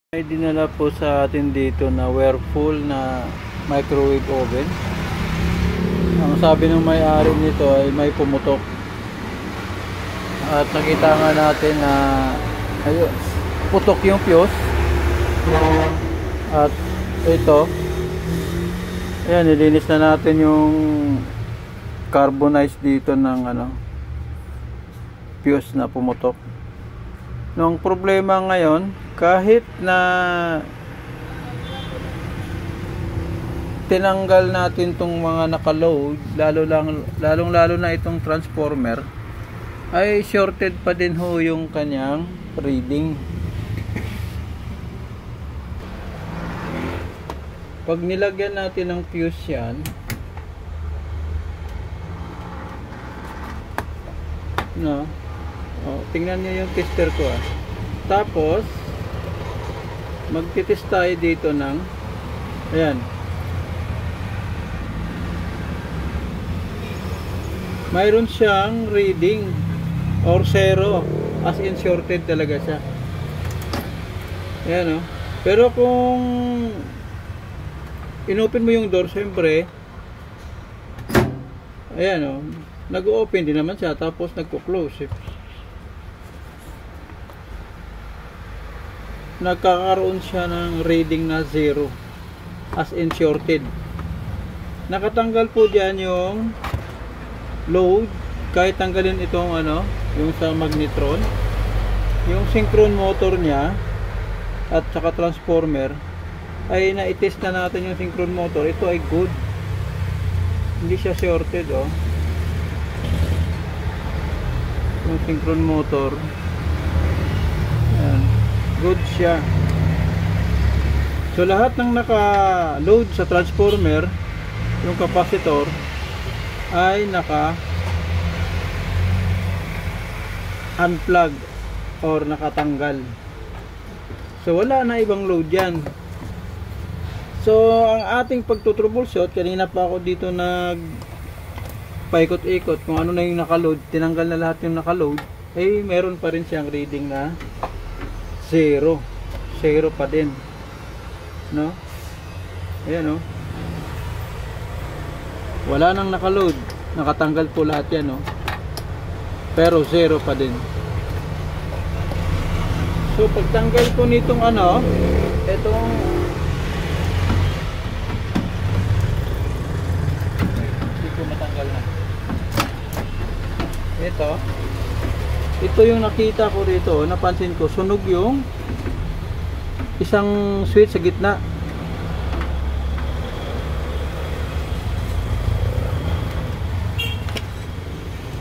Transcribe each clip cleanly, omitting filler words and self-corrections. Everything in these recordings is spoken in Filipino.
May dinala po sa atin dito na Whirlpool na microwave oven. Ang sabi ng may-ari nito ay may pumutok. At nakita nga natin na ayun, putok yung fuse. At ito, ayan, nilinis na natin yung carbonize dito ng fuse na pumutok. Nung problema ngayon, kahit na tinanggal natin tong mga nakaload, lalong-lalo na itong transformer, ay shorted pa din ho yung kanyang reading. Pag nilagyan natin ng fuse yan, tingnan niyo yung tester ko Tapos magtitest tayo dito ng ayan, mayroon siyang reading or zero, as in shorted talaga siya. Ayan pero kung inopen mo yung door, syempre ayan nag-open din naman siya, tapos nagko-close nagkakaroon siya ng reading na 0, as in shorted. Nakatanggal po dyan yung load, kahit tanggalin itong yung sa magnetron, yung synchron motor niya at saka transformer, ay na-test na natin yung synchron motor. Ito ay good, hindi siya shorted yung synchron motor, ayan, good siya. So lahat ng naka-load sa transformer, yung capacitor ay naka-unplug or nakatanggal. So wala na ibang load yan. So ang ating pagtutroubleshoot, kanina pa ako dito paikot-ikot kung ano na yung naka-load, tinanggal na lahat yung naka-load, eh meron pa rin siyang reading na 0 pa din, ayan wala nang nakaload, nakatanggal po lahat yan pero 0 pa din. So pagtanggal ko nitong etong hindi ko matanggal na ito yung nakita ko rito, napansin ko sunog yung isang switch sa gitna.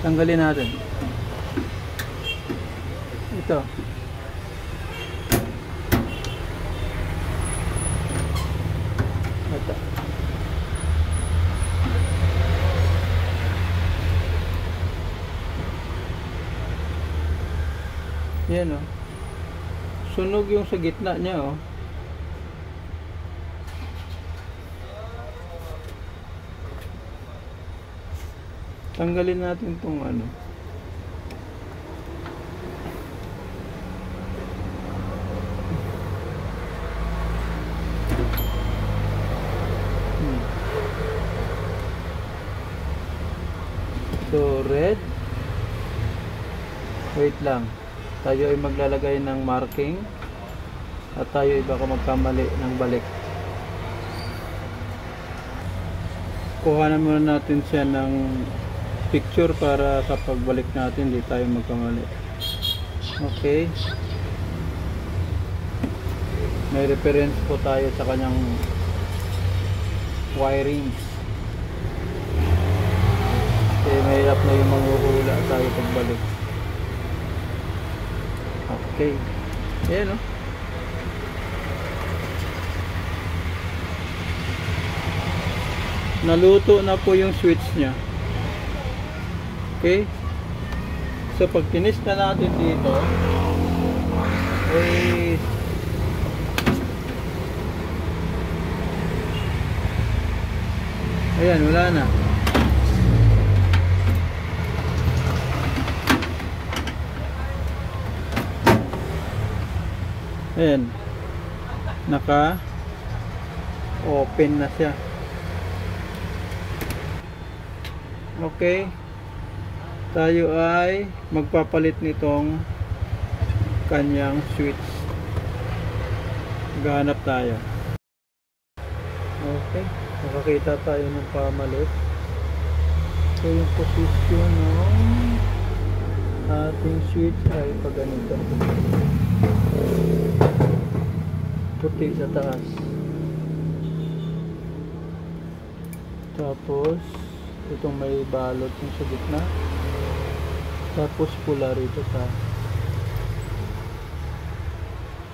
Tanggalin natin ito. Yan sunog yung sa gitna niya tanggalin natin tong so red, wait lang, tayo ay maglalagay ng marking at tayo ay baka magkamali ng balik. Kuhanan muna natin siya ng picture para sa pagbalik natin hindi tayo magkamali. Okay, may reference po tayo sa kanyang wiring. Mahirap na yung manghuhula tayo pagbalik. Okay, ayan naluto na po yung switch nya. Okay, so pag tinis na natin dito ayan, wala na. Ayan, naka open na siya. Okay, tayo ay magpapalit nitong kanyang switch. Gahanap tayo. Okay, makakita tayo ng pamalit. So yung position ng ating switch ay pag ganito, puti sa taas, tapos itong may balot yung sa gitna, tapos pula rito sa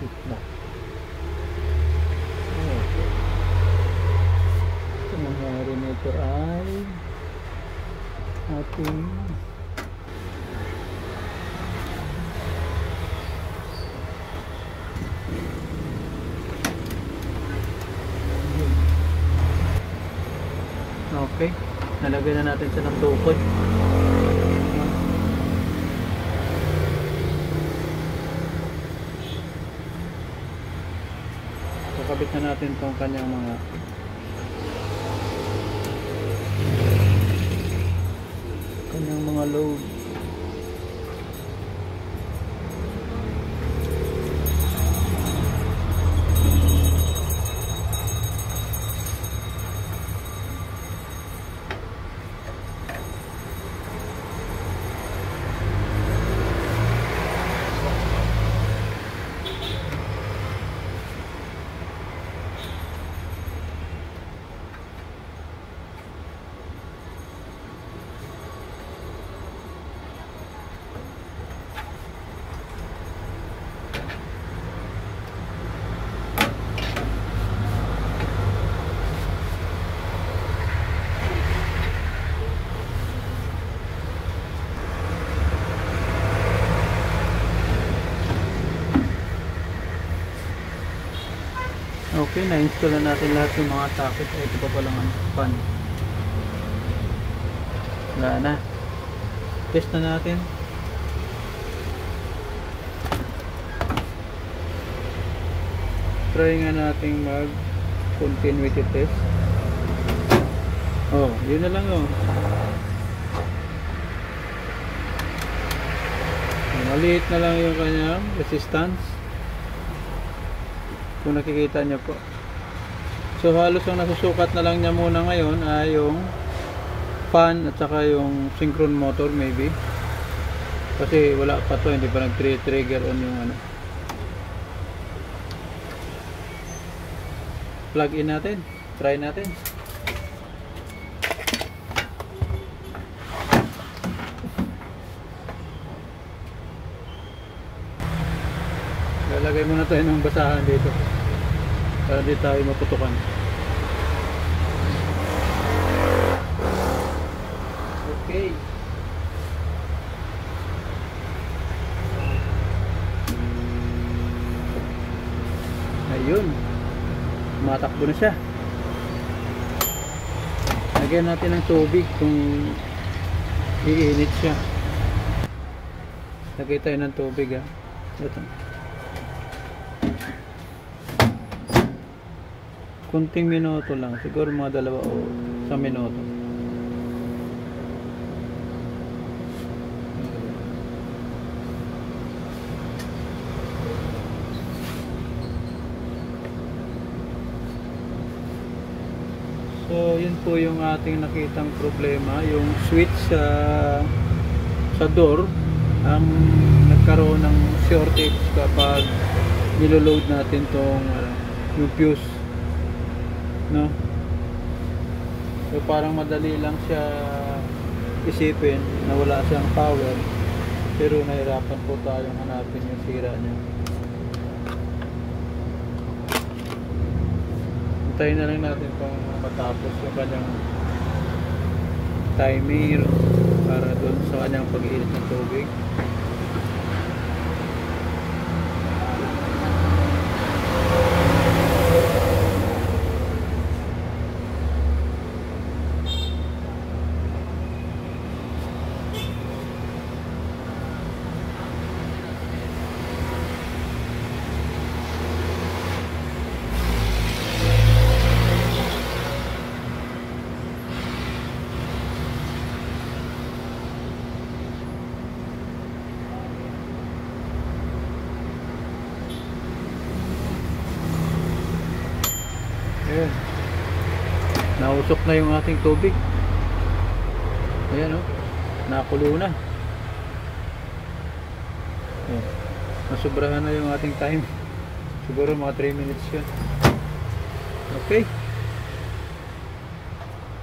gitna. Okay. Ito nangyari nito ay ating okay, nalagay na natin siya ng tukod. Kakabit na natin itong kanyang mga load. Okay, na-install na natin lahat yung mga socket. Ito pa palang ang fan. Wala na. Test na natin. Try nga natin mag continuity test. Oh, yun na lang oh. Maliit na lang yung kanyang resistance. Kung nakikita niyo po. So halos ang nasusukat na lang niya muna ngayon ay yung fan at saka yung synchron motor maybe. Kasi wala pa to, hindi pa nag-trigger on yung ano. Plug in natin. Try natin. Lalagay muna tayo ng basahan dito para di tayo maputukan. Okay. Ayun. Matakbo na siya. Lagyan natin ng tubig kung iinit siya. Lagay tayo ng tubig ha. Ito. Kunting minuto lang, siguro mga 2 o 1 minuto. So yun po yung ating nakitang problema, yung switch sa door ang nagkaroon ng shortage kapag niloload natin tong yung fuse, no? So parang madali lang siya isipin na wala siyang power, pero nahirapan po tayong hanapin yung sira niya. Hintayin na lang natin kung matapos yung kanyang timer para doon sa kanyang pag-iinit ng tubig. nausok na yung ating tubig. Ayan o, nakulo na. Ayan. Nasubrahan na yung ating time. Siguro mga 3 minutes yun. Okay.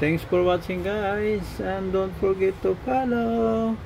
Thanks for watching guys, and don't forget to follow.